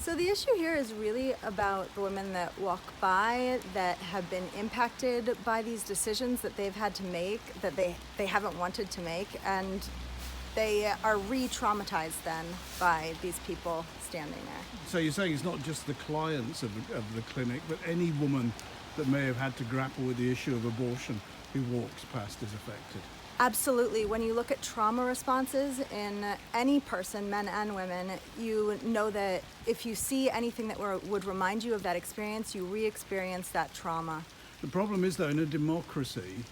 So the issue here is really about the women that walk by that have been impacted by these decisions that they've had to make, that they haven't wanted to make, and they are re-traumatized then by these people standing there. So you're saying it's not just the clients of the clinic, but any woman that may have had to grapple with the issue of abortion who walks past is affected? Absolutely. When you look at trauma responses in any person, men and women, you know that if you see anything that would remind you of that experience, you re-experience that trauma. The problem is, though, in a democracy,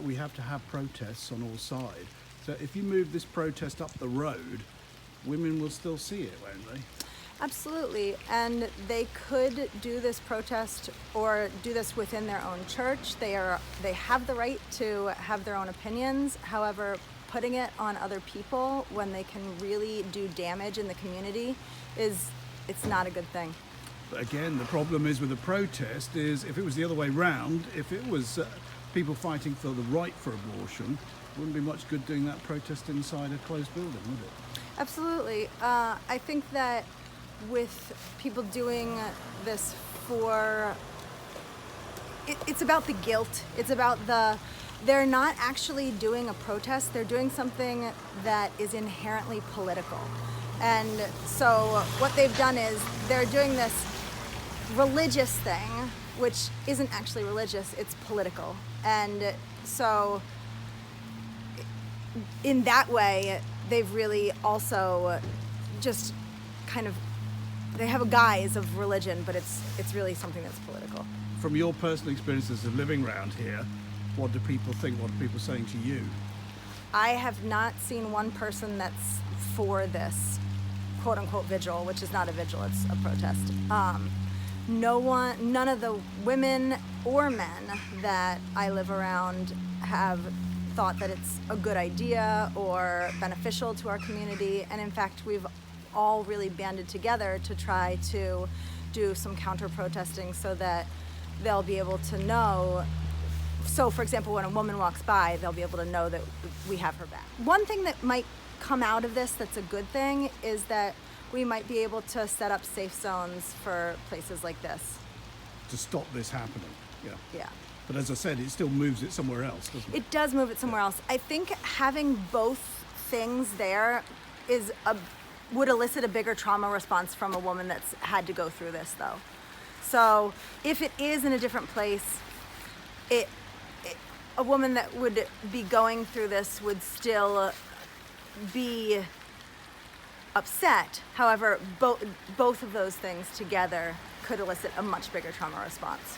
we have to have protests on all sides. So if you move this protest up the road, women will still see it, won't they? Absolutely. And they could do this protest or do this within their own church. They have the right to have their own opinions. However, putting it on other people when they can really do damage in the community it's not a good thing. But again, the problem is with a protest is if it was the other way round, if it was people fighting for the right for abortion, it wouldn't be much good doing that protest inside a closed building, would it? Absolutely. I think that with people doing this it's about the guilt. It's about they're not actually doing a protest. They're doing something that is inherently political. And so what they've done is they're doing this religious thing, which isn't actually religious, it's political. And so in that way, they've really also just kind of, they have a guise of religion, but it's really something that's political. From your personal experiences of living around here, what do people think? What are people saying to you? I have not seen one person that's for this quote unquote vigil, which is not a vigil, it's a protest. None of the women or men that I live around have thought that it's a good idea or beneficial to our community. And in fact, we've all really banded together to try to do some counter protesting so that they'll be able to know. So for example, when a woman walks by, they'll be able to know that we have her back. One thing that might come out of this that's a good thing is that we might be able to set up safe zones for places like this. To stop this happening, yeah. Yeah. But as I said, it still moves it somewhere else, doesn't it? It does move it somewhere else. I think having both things there would elicit a bigger trauma response from a woman that's had to go through this, though. So if it is in a different place, a woman that would be going through this would still be upset. However, both of those things together could elicit a much bigger trauma response.